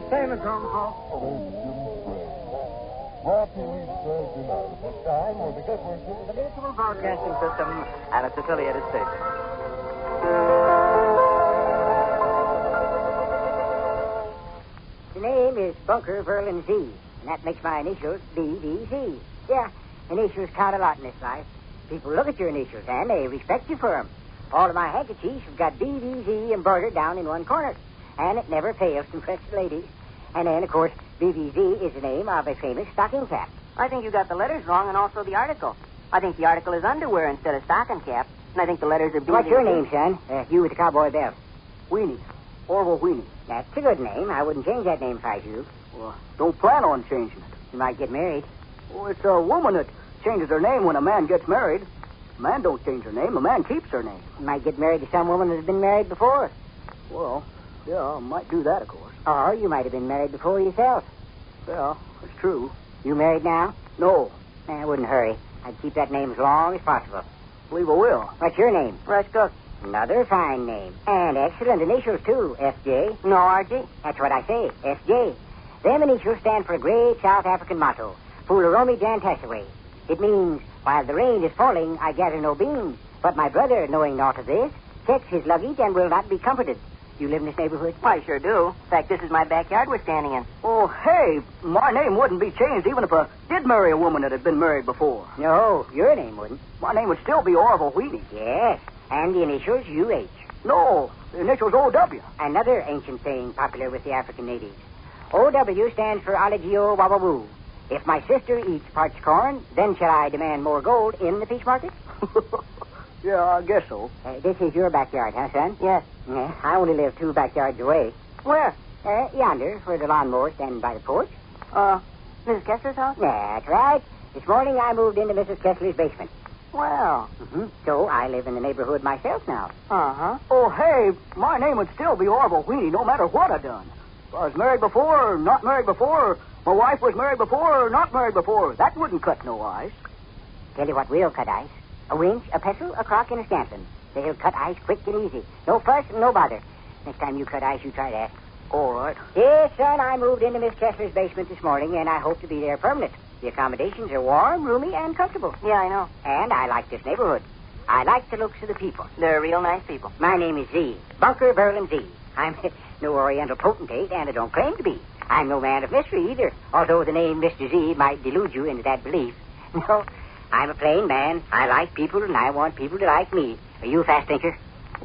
no payment on call. Watching each Thursday night at this time will be good for The Mutual Broadcasting System and its affiliated stations. The name is Bunker Verlin Z, and that makes my initials BVZ. Yeah, initials count a lot in this life. People look at your initials, and they respect you for them. All of my handkerchiefs have got BVZ embroidered down in one corner, and it never fails to impress the ladies. And then, of course, BVZ is the name of a famous stocking cap. I think you got the letters wrong and also the article. I think the article is underwear instead of stocking cap, and I think the letters are BVZ. What's your name, son? You with the cowboy belt. Weenie. Orville Weenie. That's a good name. I wouldn't change that name if I was you. Well, don't plan on changing it. You might get married. Oh, it's a woman that changes her name when a man gets married. A man don't change her name. A man keeps her name. You might get married to some woman that's been married before. Well, yeah, I might do that, of course. Or you might have been married before yourself. Yeah, that's true. You married now? No. I wouldn't hurry. I'd keep that name as long as possible. Believe I will. What's your name? Rush Cook. Another fine name. And excellent initials, too. FJ. No, RG. That's what I say. FJ. Them initials stand for a great South African motto. Foolarami Jantassaway. It means, while the rain is falling, I gather no beans. But my brother, knowing naught of this, checks his luggage and will not be comforted. You live in this neighborhood? I sure do. In fact, this is my backyard we're standing in. Oh, hey, my name wouldn't be changed even if I did marry a woman that had been married before. No, your name wouldn't. My name would still be Orville Weenie. Yes, and the initials UH. No, the initials OW. Another ancient saying popular with the African natives. OW stands for Oligio Wawawoo. If my sister eats parched corn, then shall I demand more gold in the fish market? Yeah, I guess so. This is your backyard, huh, son? Yes. Yeah, I only live 2 backyards away. Where? Yonder, where the lawnmower standing by the porch. Mrs. Kessler's house? That's right. This morning I moved into Mrs. Kessler's basement. Well. Mm-hmm. So I live in the neighborhood myself now. Uh-huh. Oh, hey, my name would still be Orville Weenie no matter what I done. If I was married before or not married before, or my wife was married before or not married before, that wouldn't cut no ice. Tell you what will cut ice. A winch, a pestle, a crock, and a scantling. They'll cut ice quick and easy. No fuss and no bother. Next time you cut ice, you try that. All right. Yes, son, I moved into Miss Kessler's basement this morning, and I hope to be there permanent. The accommodations are warm, roomy, and comfortable. Yeah, I know. And I like this neighborhood. I like the looks of the people. They're real nice people. My name is Z. Bunker Berlin Z. I'm no Oriental potentate, and I don't claim to be. I'm no man of mystery either, although the name Mr. Z might delude you into that belief. No, I'm a plain man. I like people, and I want people to like me. Are you a fast thinker?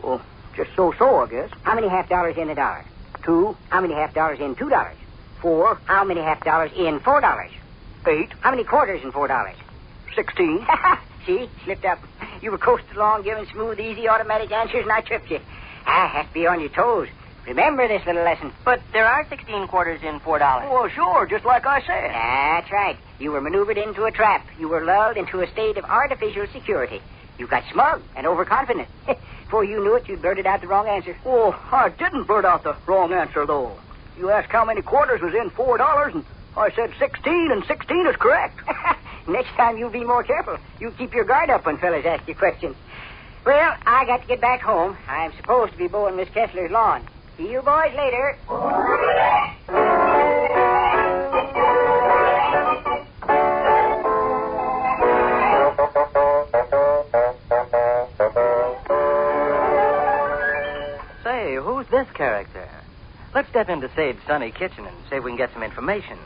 Well, just so-so, I guess. How many half dollars in $1? 2. How many half dollars in $2? 4. How many half dollars in $4? 8. How many quarters in $4? 16. See, slipped up. You were coasting along giving smooth, easy, automatic answers, and I tripped you. I have to be on your toes. Remember this little lesson. But there are 16 quarters in $4. Well, sure, just like I said. That's right. You were maneuvered into a trap. You were lulled into a state of artificial security. You got smug and overconfident. Before you knew it, you blurted out the wrong answer. Oh, I didn't blurt out the wrong answer, though. You asked how many quarters was in $4, and I said 16, and 16 is correct. Next time, you be more careful. You keep your guard up when fellas ask you questions. Well, I got to get back home. I'm supposed to be mowing Miss Kessler's lawn. See you boys later. Say, who's this character? Let's step into Sade's sunny kitchen and see if we can get some information.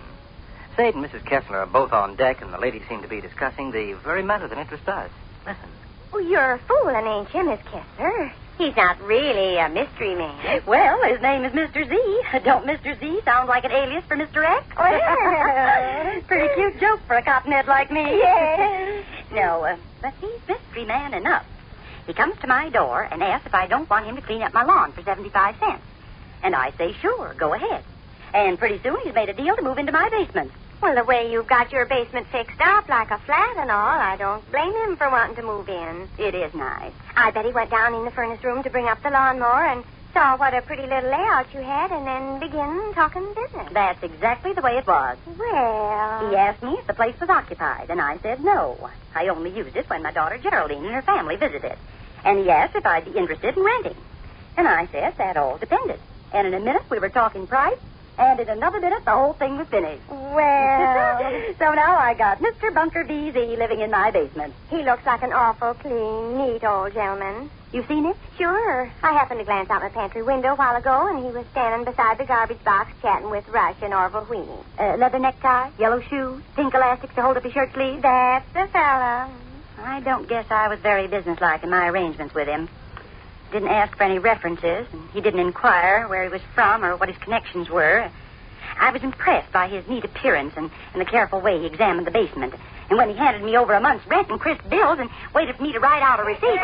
Sade and Mrs. Kessler are both on deck, and the ladies seem to be discussing the very matter that interests us. Listen. Oh, you're fooling, ain't you, Miss Kessler? He's not really a mystery man. Well, his name is Mr. Z. Don't Mr. Z sound like an alias for Mr. X? Well. Pretty cute joke for a cottonhead like me. Yes. No, but he's mystery man enough. He comes to my door and asks if I don't want him to clean up my lawn for 75 cents. And I say, sure, go ahead. And pretty soon he's made a deal to move into my basement. Well, the way you've got your basement fixed up like a flat and all, I don't blame him for wanting to move in. It is nice. I bet he went down in the furnace room to bring up the lawnmower and saw what a pretty little layout you had and then began talking business. That's exactly the way it was. Well... He asked me if the place was occupied, and I said no. I only used it when my daughter Geraldine and her family visited. And he asked if I'd be interested in renting. And I said that all depended. And in a minute we were talking price, And in another minute, the whole thing was finished. Well, So now I got Mr. Bunker VZ living in my basement. he looks like an awful clean, neat old gentleman. You seen him? Sure. I happened to glance out my pantry window a while ago, and he was standing beside the garbage box chatting with Rush and Orville Whitney. Leather necktie, yellow shoes, pink elastics to hold up his shirt sleeves. That's the fella. I don't guess I was very businesslike in my arrangements with him. Didn't ask for any references, and he didn't inquire where he was from or what his connections were. I was impressed by his neat appearance and the careful way he examined the basement. And when he handed me over a month's rent and crisp bills and waited for me to write out a receipt...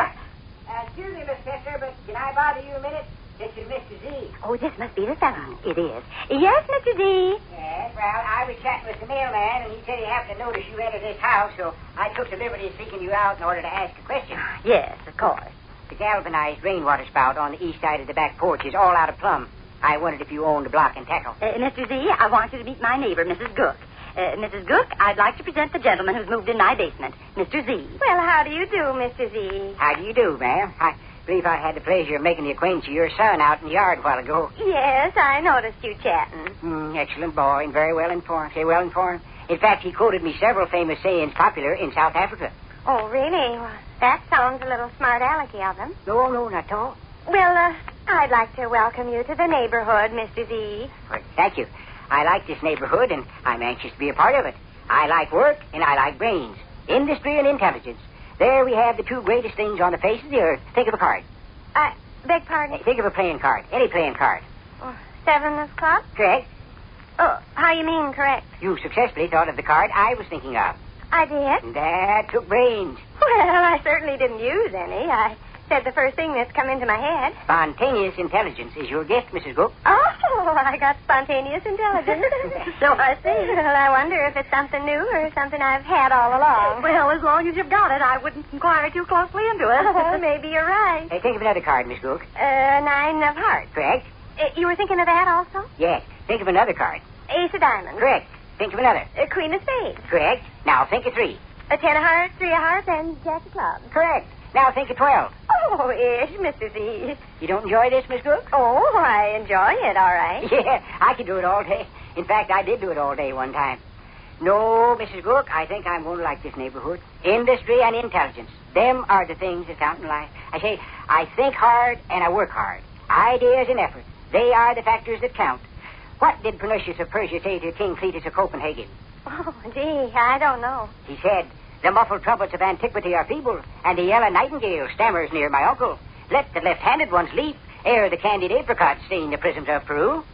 Excuse me, Miss Kessler, but can I bother you a minute? This is Mr. Z. Oh, this must be the fellow. It is. Yes, Mr. Z. Yes, well, I was chatting with the mailman, and he said he happened to notice you entered his house, so I took the liberty of seeking you out in order to ask a question. Yes, of course. The galvanized rainwater spout on the east side of the back porch is all out of plumb. I wondered if you owned a block and tackle. Mr. Z, I want you to meet my neighbor, Mrs. Gook. Mrs. Gook, I'd like to present the gentleman who's moved in my basement, Mr. Z. Well, how do you do, Mr. Z? How do you do, ma'am? I believe I had the pleasure of making the acquaintance of your son out in the yard a while ago. Yes, I noticed you chatting. Excellent boy and very well informed. Say, well informed. In fact, he quoted me several famous sayings popular in South Africa. Oh, really? Well, that sounds a little smart-alecky of him. No, not at all. Well, I'd like to welcome you to the neighborhood, Mr. Z. Well, thank you. I like this neighborhood, and I'm anxious to be a part of it. I like work, and I like brains. Industry and intelligence. There we have the two greatest things on the face of the earth. Think of a card. Beg pardon? Think of a playing card. Any playing card. 7 of clubs? Correct. Oh, how you mean, correct? You successfully thought of the card I was thinking of. I did. That took brains. Well, I certainly didn't use any. I said the first thing that's come into my head. Spontaneous intelligence is your gift, Mrs. Gook. Oh, I got spontaneous intelligence. So I see. Well, I wonder if it's something new or something I've had all along. Well, as long as you've got it, I wouldn't inquire too closely into it. Oh, maybe you're right. Hey, think of another card, Miss Gook. 9 of hearts. Correct? You were thinking of that also? Yes. Think of another card. Ace of diamonds. Correct. Think of another. Queen of spades. Correct. Now think of 3. 10 of hearts, 3 of hearts, and Jack of clubs. Correct. Now think of 12. Oh, ish, Mr. Z. You don't enjoy this, Miss Gook? Oh, I enjoy it, all right. Yeah, I could do it all day. In fact, I did do it all day one time. No, Mrs. Gook, I think I'm going to like this neighborhood. Industry and intelligence. Them are the things that count in life. I say, I think hard and I work hard. Ideas and effort. They are the factors that count. What did Pernicius of Persia say to King Cletus of Copenhagen? Oh, gee, I don't know. He said, the muffled trumpets of antiquity are feeble, and the yellow nightingale stammers near my uncle. Let the left-handed ones leap, ere the candied apricots stain the prisms of Peru.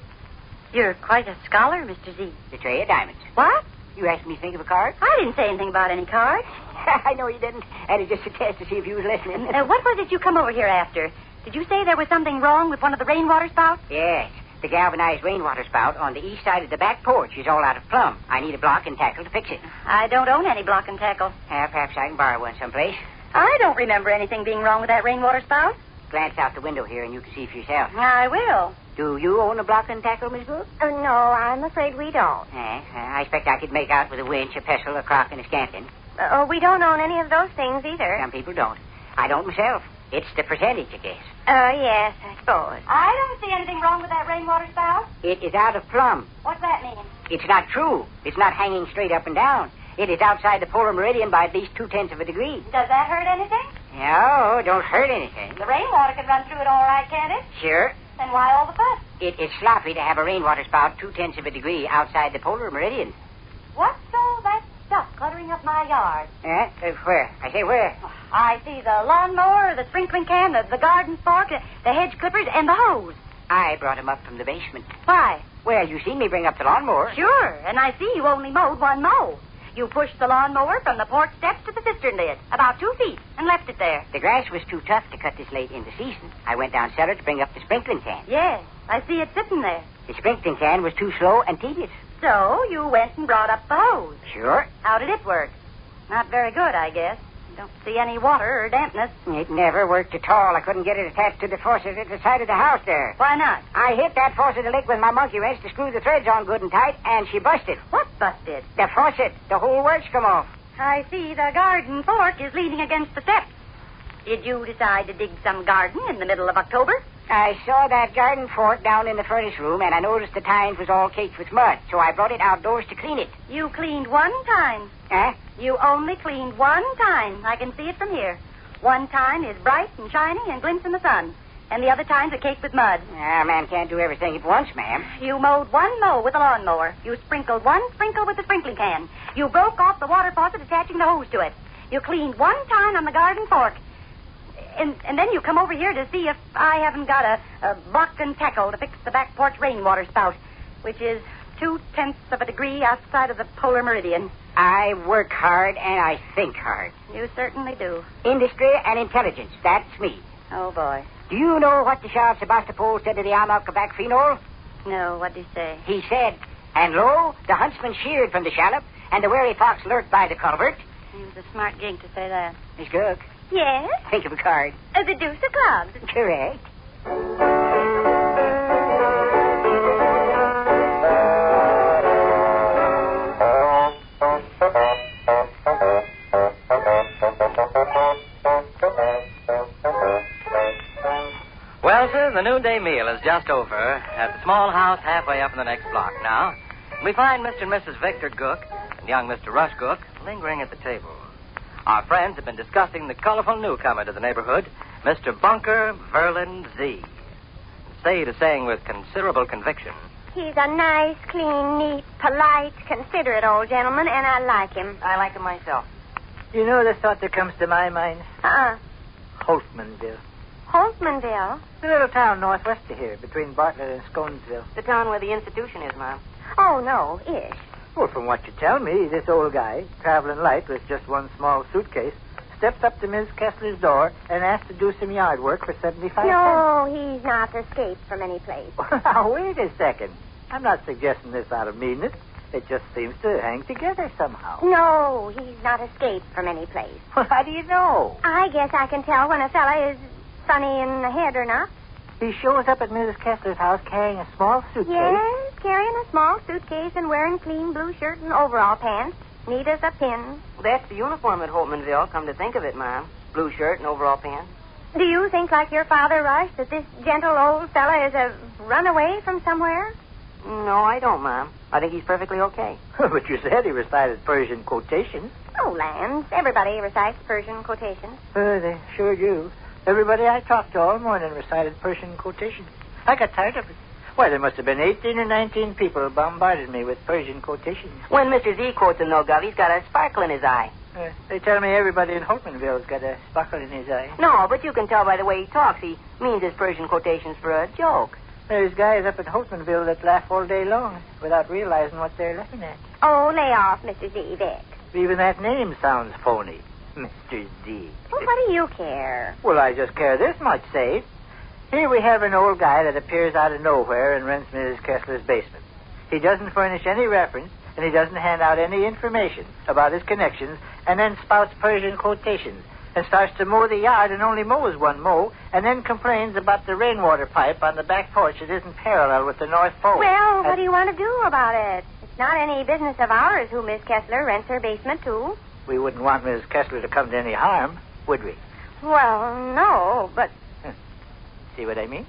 You're quite a scholar, Mr. Z. The tray of diamonds. What? You asked me to think of a card? I didn't say anything about any cards. I know you didn't, and it's just a test to see if you was listening. What was it you come over here after? Did you say there was something wrong with one of the rainwater spouts? Yes. The galvanized rainwater spout on the east side of the back porch is all out of plumb. I need a block and tackle to fix it. I don't own any block and tackle. Perhaps I can borrow one someplace. I don't remember anything being wrong with that rainwater spout. Glance out the window here and you can see for yourself. I will. Do you own a block and tackle, Miss Gook? No, I'm afraid we don't. I expect I could make out with a winch, a pestle, a crock, and a scantlin. We don't own any of those things either. Some people don't. I don't myself. It's the percentage, I guess. Yes, I suppose. I don't see anything wrong with that rainwater spout. It is out of plumb. What's that mean? It's not true. It's not hanging straight up and down. It is outside the polar meridian by at least 0.2 of a degree. Does that hurt anything? No, don't hurt anything. The rainwater can run through it all right, can't it? Sure. Then why all the fuss? It is sloppy to have a rainwater spout 0.2 of a degree outside the polar meridian. What's all that stuff cluttering up my yard? Where? I say where? I see the lawnmower, the sprinkling can, the garden fork, the hedge clippers, and the hose. I brought 'em up from the basement. Why? Well, you seen me bring up the lawnmower. Sure, and I see you only mowed one mow. You pushed the lawnmower from the porch steps to the cistern lid, about 2 feet, and left it there. The grass was too tough to cut this late in the season. I went down cellar to bring up the sprinkling can. Yes, I see it sitting there. The sprinkling can was too slow and tedious. So you went and brought up the hose. Sure. How did it work? Not very good, I guess. Don't see any water or dampness. It never worked at all. I couldn't get it attached to the faucet at the side of the house there. Why not? I hit that faucet a lick with my monkey wrench to screw the threads on good and tight, and she busted. What busted? The faucet. The whole works come off. I see the garden fork is leaning against the steps. Did you decide to dig some garden in the middle of October? I saw that garden fork down in the furnace room, and I noticed the tines was all caked with mud, so I brought it outdoors to clean it. You cleaned one time. Huh? You only cleaned one time. I can see it from here. One time is bright and shiny and glints in the sun, and the other times are caked with mud. A man can't do everything at once, ma'am. You mowed one mow with a lawnmower. You sprinkled one sprinkle with the sprinkling can. You broke off the water faucet attaching the hose to it. You cleaned one time on the garden fork. And then you come over here to see if I haven't got a block and tackle to fix the back porch rainwater spout, which is 0.2 of a degree outside of the polar meridian. I work hard and I think hard. You certainly do. Industry and intelligence, that's me. Oh, boy. Do you know what the Sheriff Sebastopol said to the arm of Quebec Phenol? No, what'd he say? He said, and lo, the huntsman sheared from the shallop, and the wary fox lurked by the culvert. He was a smart gink to say that. Miss Cook, Yes? think of a card. The deuce of clubs. Correct. Well, sir, the noonday meal is just over at the small house halfway up in the next block. Now, we find Mr. and Mrs. Victor Gook and young Mr. Rush Gook lingering at the table. Our friends have been discussing the colorful newcomer to the neighborhood, Mr. Bunker Verlin Z. Sade is saying with considerable conviction. He's a nice, clean, neat, polite, considerate old gentleman, and I like him. I like him myself. You know the thought that comes to my mind? Holtmanville. Holtmanville? The little town northwest of here, between Bartlett and Sconesville. The town where the institution is, Mom. Oh, no, ish. Well, from what you tell me, this old guy, traveling light with just one small suitcase, stepped up to Ms. Kessler's door and asked to do some yard work for 75 cents. No, he's not escaped from any place. Now, wait a second. I'm not suggesting this out of meanness. It just seems to hang together somehow. No, he's not escaped from any place. Well, how do you know? I guess I can tell when a fella is funny in the head or not. He shows up at Mrs. Kessler's house carrying a small suitcase. Yes, carrying a small suitcase and wearing clean blue shirt and overall pants. Neat as a pin. That's the uniform at Holtmanville, come to think of it, Mom. Blue shirt and overall pants. Do you think, like your father, Rush, that this gentle old fella is a runaway from somewhere? No, I don't, Mom. I think he's perfectly okay. But you said he recited Persian quotations. Oh, Lance, everybody recites Persian quotations. They sure do. Everybody I talked to all morning recited Persian quotations. I got tired of it. Why, there must have been 18 or 19 people who bombarded me with Persian quotations. When Mr. Z quotes him, though, Gov, he's got a sparkle in his eye. They tell me everybody in Holtmanville's got a sparkle in his eye. No, but you can tell by the way he talks. He means his Persian quotations for a joke. There's guys up in Holtmanville that laugh all day long without realizing what they're laughing at. Oh, lay off, Mr. Z, Vic. Even that name sounds phony. Mr. Z. Well, what do you care? Well, I just care this much, Sade. Here we have an old guy that appears out of nowhere and rents Mrs. Kessler's basement. He doesn't furnish any reference, and he doesn't hand out any information about his connections, and then spouts Persian quotations, and starts to mow the yard and only mows one mow, and then complains about the rainwater pipe on the back porch that isn't parallel with the North Pole. Well, what do you want to do about it? It's not any business of ours who Miss Kessler rents her basement to. We wouldn't want Mrs. Kessler to come to any harm, would we? Well, no, but... See what I mean?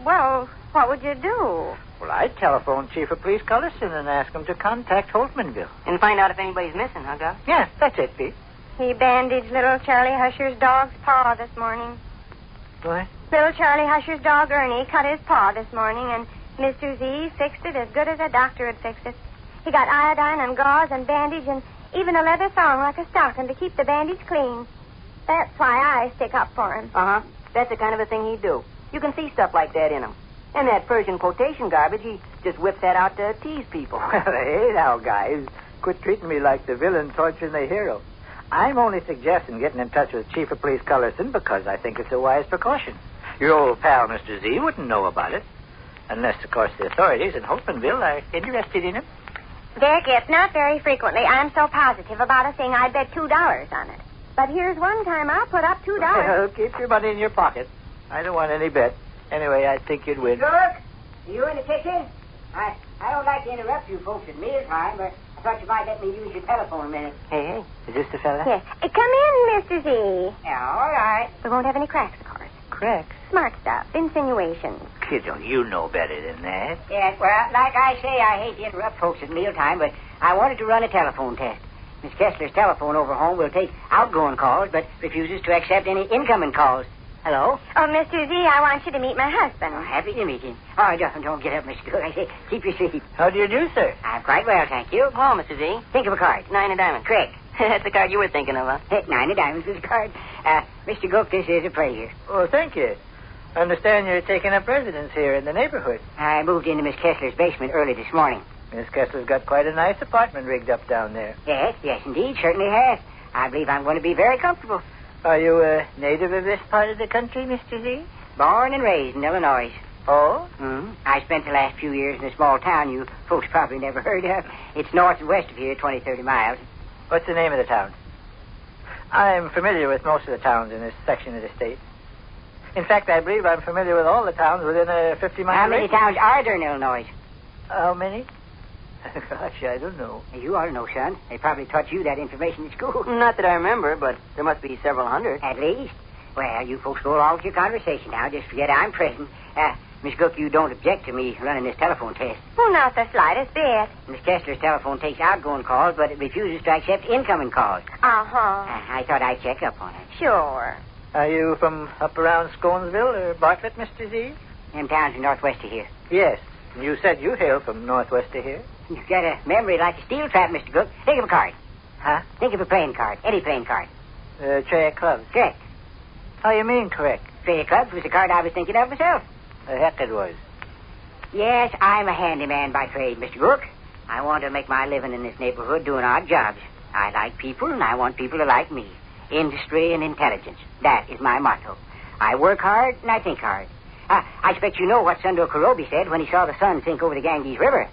Well, what would you do? Well, I'd telephone Chief of Police Cullerson and ask him to contact Holtmanville. And find out if anybody's missing, huh, Gov? Yeah, that's it, Pete. He bandaged little Charlie Husher's dog's paw this morning. What? Little Charlie Husher's dog, Ernie, cut his paw this morning, and Mr. Z fixed it as good as a doctor would fix it. He got iodine and gauze and bandage and even a leather thong like a stocking to keep the bandage clean. That's why I stick up for him. Uh-huh. That's the kind of a thing he'd do. You can see stuff like that in him. And that Persian quotation garbage, he just whips that out to tease people. Well, hey, now, guys. Quit treating me like the villain torturing the hero. I'm only suggesting getting in touch with Chief of Police Cullerson because I think it's a wise precaution. Your old pal, Mr. Z, wouldn't know about it. Unless, of course, the authorities in Holtmanville are interested in him. Vic, it's not very frequently I'm so positive about a thing I'd bet $2 on it. But here's one time I'll put up $2. Well, keep your money in your pocket. I don't want any bet. Anyway, I think you'd win. Look, are you in the kitchen? I don't like to interrupt you folks at mealtime, but I thought you might let me use your telephone a minute. Hey, is this the fella? Yes. Come in, Mr. Z. Yeah, all right. We won't have any cracks, of course. Cracks? smart stuff, insinuations. Kiddo, you know better than that. Yes, well, like I say, I hate to interrupt folks at mealtime, but I wanted to run a telephone test. Miss Kessler's telephone over home will take outgoing calls, but refuses to accept any incoming calls. Hello? Oh, Mr. Z, I want you to meet my husband. Oh, happy to meet him. Oh, don't get up, Mr. Cook. I say, keep your seat. How do you do, sir? I'm quite well, thank you. Hello, Mr. Z. Think of a card. 9 of diamonds. Correct. That's the card you were thinking of, huh? 9 of diamonds is a card. Mr. Cook, this is a pleasure. Oh, thank you. I understand you're taking up residence here in the neighborhood. I moved into Miss Kessler's basement early this morning. Miss Kessler's got quite a nice apartment rigged up down there. Yes, indeed, certainly has. I believe I'm going to be very comfortable. Are you a native of this part of the country, Mr. Z? Born and raised in Illinois. Oh? I spent the last few years in a small town you folks probably never heard of. It's north and west of here, 20, 30 miles. What's the name of the town? I'm familiar with most of the towns in this section of the state. In fact, I believe I'm familiar with all the towns within a 50-mile How many radius. towns are there in Illinois? How many? Gosh, I don't know. You ought to know, son. They probably taught you that information at school. Not that I remember, but there must be several hundred. At least. Well, you folks go along with your conversation now. Just forget I'm present. Miss Cook, you don't object to me running this telephone test. Oh, not the slightest bit. Miss Kessler's telephone takes outgoing calls, but it refuses to accept incoming calls. Uh-huh. I thought I'd check up on it. Sure. Are you from up around Sconesville or Bartlett, Mr. Z? Them towns are northwest of here. Yes. You said you hail from northwest of here. You've got a memory like a steel trap, Mr. Cook. Think of a card. Huh? Think of a playing card. Any playing card. Tray of clubs. Correct. How you mean, correct? Tray of clubs was the card I was thinking of myself. The heck it was. Yes, I'm a handyman by trade, Mr. Cook. I want to make my living in this neighborhood doing odd jobs. I like people, and I want people to like me. Industry and intelligence. That is my motto. I work hard, and I think hard. I expect you know what Sundor Kurobi said when he saw the sun sink over the Ganges River.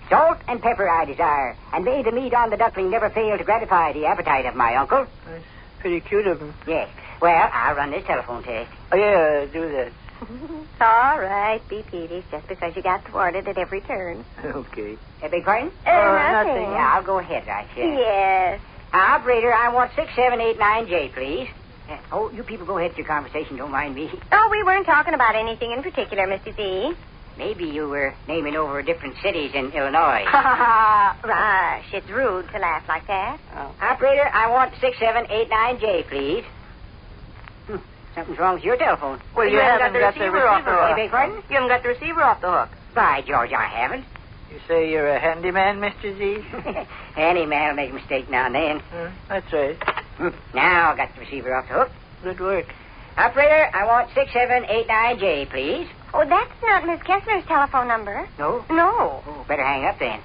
Salt and pepper I desire, and may the meat on the duckling never fail to gratify the appetite of my uncle. That's pretty cute of him. Yes. Well, I'll run this telephone test. Oh, yeah, do that. All right, be peevish just because you got thwarted at every turn. Okay. Beg pardon? Nothing. Yeah, I'll go ahead right here. Yes. Operator, I want 6789J, please. Oh, you people go ahead with your conversation. Don't mind me. Oh, we weren't talking about anything in particular, Mr. Z. Maybe you were naming over different cities in Illinois. Ha ha ha. Rush. It's rude to laugh like that. Operator, I want 6789J, please. Something's wrong with your telephone. Well, you haven't got the receiver off the hook. Beg pardon? You haven't got the receiver off the hook. By George, I haven't. You say you're a handyman, Mr. Z? Any man will make a mistake now and then. That's right. Now I got the receiver off the hook. Good work. Operator, I want 6789J, please. Oh, that's not Miss Kessler's telephone number. No? No. Oh, better hang up then.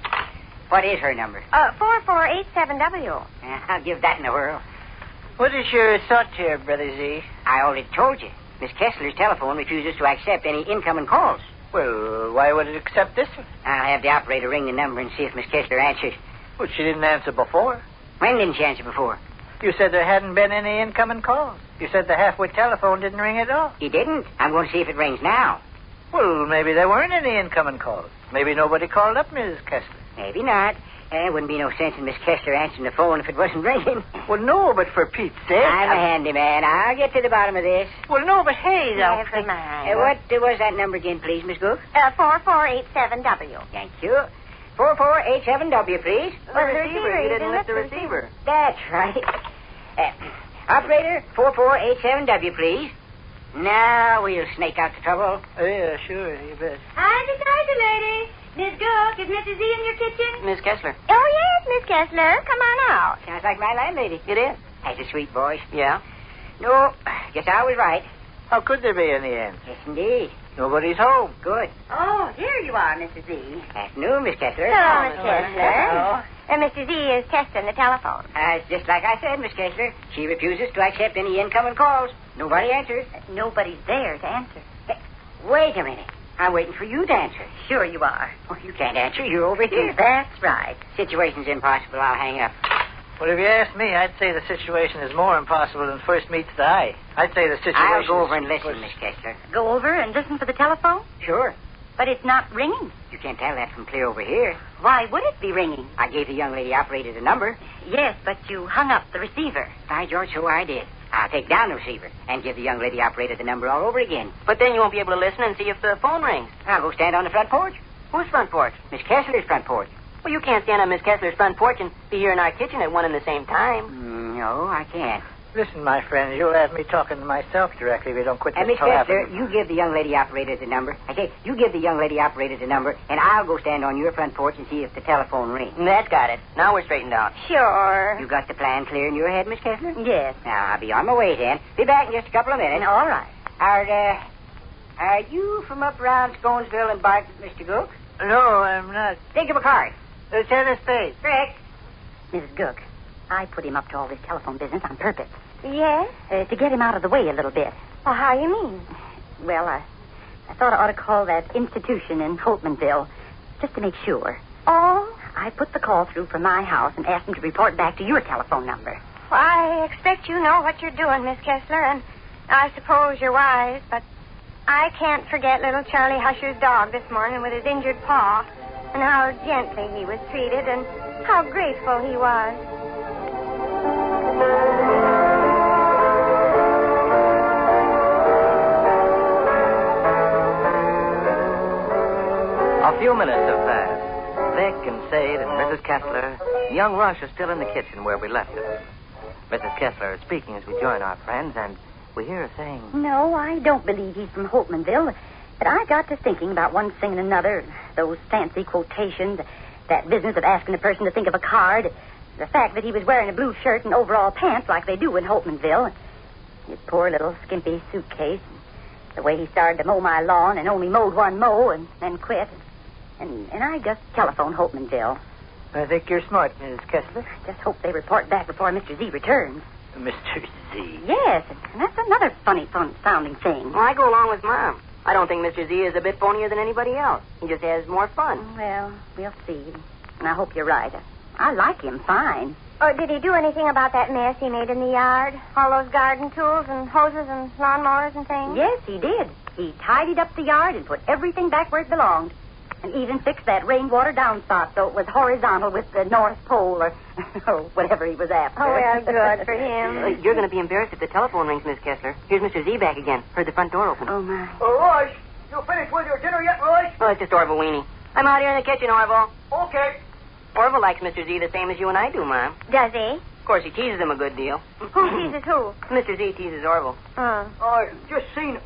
What is her number? 4487W. I'll give that in a whirl. What is your thought here, Brother Z? I already told you. Miss Kessler's telephone refuses to accept any incoming calls. Well, why would it accept this one? I'll have the operator ring the number and see if Miss Kessler answers. Well, she didn't answer before. When didn't she answer before? You said there hadn't been any incoming calls. You said the halfway telephone didn't ring at all. He didn't. I'm going to see if it rings now. Well, maybe there weren't any incoming calls. Maybe nobody called up Mrs. Kessler. Maybe not. There wouldn't be no sense in Miss Kessler answering the phone if it wasn't ringing. Well, no, but for Pete's sake. I'm a handyman. I'll get to the bottom of this. Well, no, but hey, now. Never mind. What was that number again, please, Miss Cook? 4487W. Thank you. 4487W, please. Well, the receiver, You didn't lift the receiver. That's right. Operator, 4487W, please. Now we'll snake out the trouble. Yeah, sure, you bet. Hi, Miss Kaiser, lady. Miss Cook, is Mrs. Z in your kitchen? Miss Kessler. Oh, yes, Miss Kessler. Come on out. Sounds like my landlady. It is. That's a sweet voice. Yeah? No, guess I was right. How could there be any end? Yes, indeed. Nobody's home. Good. Oh, here you are, Mrs. Z. Afternoon, Miss Kessler. Hello, Miss Hello. Kessler. Mr. Z is testing the telephone. It's just like I said, Miss Kessler. She refuses to accept any incoming calls. Nobody answers. Nobody's there to answer. Wait a minute. I'm waiting for you to answer. Sure you are. Oh, you can't answer. You're over here. That's right. Situation's impossible. I'll hang up. Well, if you ask me, I'd say the situation is more impossible than first meets the eye. I'd say the situation. I'll go over and listen, Miss Kessler. Go over and listen for the telephone? Sure. But it's not ringing. You can't tell that from clear over here. Why would it be ringing? I gave the young lady operator the number. Yes, but you hung up the receiver. By George, so I did. I'll take down the receiver and give the young lady operator the number all over again. But then you won't be able to listen and see if the phone rings. I'll go stand on the front porch. Whose front porch? Miss Kessler's front porch. Well, you can't stand on Miss Kessler's front porch and be here in our kitchen at one and the same time. No, I can't. Listen, my friends, you'll have me talking to myself directly if we don't quit And this Miss till Kessler, after- you give the young lady operator the number. I say, you give the young lady operator the number, and I'll go stand on your front porch and see if the telephone rings. That's got it. Now we're straightened out. Sure. You got the plan clear in your head, Miss Kessler? Yes. Now, I'll be on my way then. Be back in just a couple of minutes. All right. Are you from up around Sconesville and Bartlett, Mr. Gook? No, I'm not. Think of a card. Lieutenant Spade. Correct. Mrs. Gook, I put him up to all this telephone business on purpose. Yes? To get him out of the way a little bit. Well, how you mean? Well, I thought I ought to call that institution in Holtmanville just to make sure. Oh? I put the call through from my house and asked him to report back to your telephone number. Well, I expect you know what you're doing, Miss Kessler, and I suppose you're wise, but I can't forget little Charlie Husher's dog this morning with his injured paw, and how gently he was treated, and how grateful he was. A few minutes have passed. Vic and Sade and Mrs. Kessler, young Rush are still in the kitchen where we left them. Mrs. Kessler is speaking as we join our friends, and we hear her saying, No, I don't believe he's from Holtmanville. But I got to thinking about one thing and another. Those fancy quotations, that business of asking a person to think of a card, the fact that he was wearing a blue shirt and overall pants like they do in Holtmanville, his poor little skimpy suitcase, the way he started to mow my lawn and only mowed one mow and then quit. And I just telephoned Holtmanville. I think you're smart, Mrs. Kessler. Just hope they report back before Mr. Z returns. Mr. Z. Yes, and that's another fun-sounding thing. Well, I go along with Mom. I don't think Mr. Z is a bit phonier than anybody else. He just has more fun. Well, We'll see. And I hope you're right. I like him fine. oh, did he do anything about that mess he made in the yard? All those garden tools and hoses and lawnmowers and things? Yes, he did. He tidied up the yard and put everything back where it belonged. And even fixed that rainwater downspout so it was horizontal with the North Pole or whatever he was after. Oh, well, good for him. You're going to be embarrassed if the telephone rings, Miss Kessler. Here's Mr. Z back again. Heard the front door open. Oh, my. Royce, you finished with your dinner yet, Royce? Oh, it's just Orville Weenie. I'm out here in the kitchen, Orville. Okay. Orville likes Mr. Z the same as you and I do, Mom. Does he? Of course, he teases him a good deal. Who teases who? Mr. Z teases Orville. Oh. I just seen...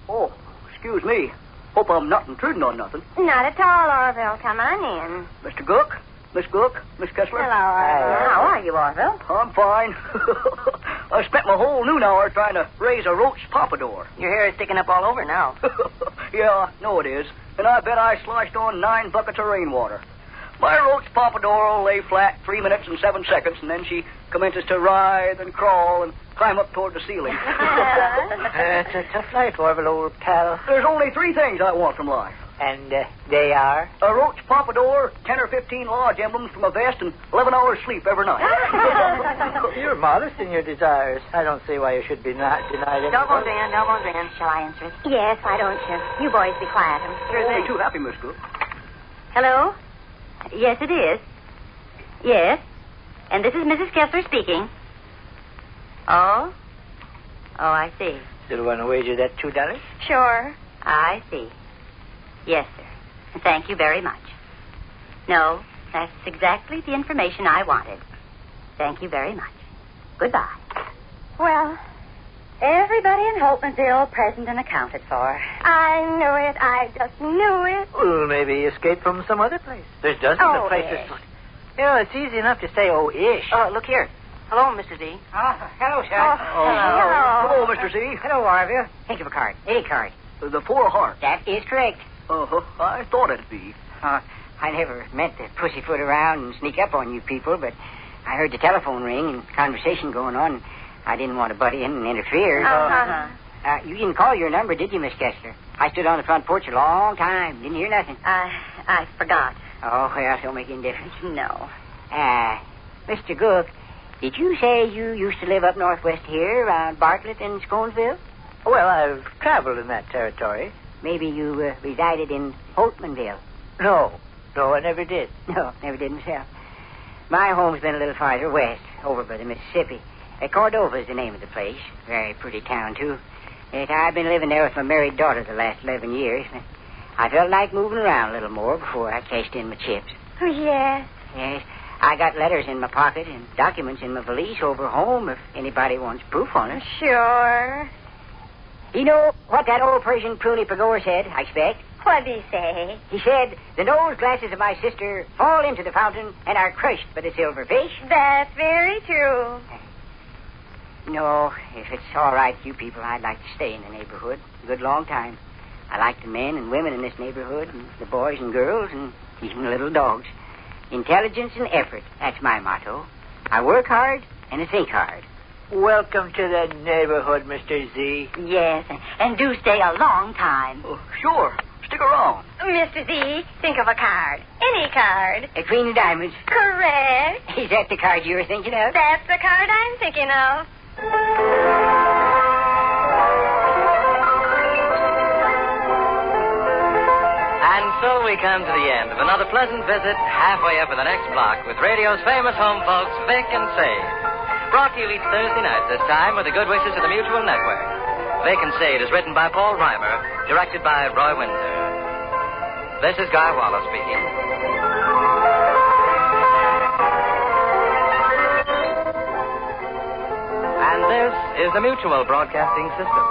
Oh, excuse me. Hope I'm not intruding on nothing. Not at all, Orville. Come on in. Mr. Gook? Miss Gook? Miss Kessler? Hello, Orville. How are you, Orville? I'm fine. I spent my whole noon hour trying to raise a roach pompadour. Your hair is sticking up all over now. Yeah, no it is. And I bet I sloshed on 9 buckets of rainwater. My roach pompadour will lay flat 3 minutes and 7 seconds, and then she commences to writhe and crawl and climb up toward the ceiling. It's a tough life, Orville, old pal. There's only 3 things I want from life. And they are? A roach pompadour, 10 or 15 lodge emblems from a vest, and 11 hours sleep every night. You're modest in your desires. I don't see why you should be not denied it. Telephone's ringing. Shall I answer it? Yes, why don't you? You boys be quiet. Sure Only thing. too happy, Miss Gook. Hello? Yes, it is. Yes. And this is Mrs. Kessler speaking. Oh? Oh, I see. Still want to wager that $2? Sure. I see. Yes, sir. Thank you very much. No, that's exactly the information I wanted. Thank you very much. Goodbye. Well, Everybody in Holtmanville present and accounted for. I knew it. I just knew it. Well, maybe he escaped from some other place. There's dozens Oh, of places. ish. You know, it's easy enough to say, oh, ish. Look here. Hello, Mr. Z. Hello, sir. Hello, Mr. Z. Hello, Orville. Think of a card. Any card. The 4 of hearts. That is correct. Uh-huh. I thought it'd be. I never meant to pussyfoot around and sneak up on you people, but I heard the telephone ring and conversation going on. I didn't want to butt in and interfere. You didn't call your number, did you, Miss Kessler? I stood on the front porch a long time. Didn't hear nothing. I forgot. Oh, well, don't make any difference. No. Mr. Gook, did you say you used to live up northwest here, around Bartlett and Sconesville? Well, I've traveled in that territory. Maybe you resided in Holtmanville. No, I never did. No, never did myself. My home's been a little farther west, over by the Mississippi. Cordova's the name of the place. Very pretty town, too. Yes, I've been living there with my married daughter the last 11 years. I felt like moving around a little more before I cashed in my chips. Oh, yes. Yes, I got letters in my pocket and documents in my valise over home if anybody wants proof on it. Sure. You know what that old Persian pruny Pagore said, I expect? What'd he say? He said, the nose glasses of my sister fall into the fountain and are crushed by the silver fish. That's very true. No, if it's all right with you people, I'd like to stay in the neighborhood a good long time. I like the men and women in this neighborhood, and the boys and girls, and even the little dogs. Intelligence and effort, that's my motto. I work hard and I think hard. Welcome to the neighborhood, Mr. Z. Yes, and do stay a long time. Oh, sure. Stick around. Mr. Z, think of a card. Any card. A queen of diamonds. Correct. Is that the card you were thinking of? That's the card I'm thinking of. And so we come to the end of another pleasant visit halfway up in the next block with radio's famous home folks, Vic and Sade. Brought to you each Thursday night, this time with the good wishes of the Mutual Network. Vic and Sade is written by Paul Reimer, directed by Roy Windsor. This is Guy Wallace speaking. And this is the Mutual Broadcasting System.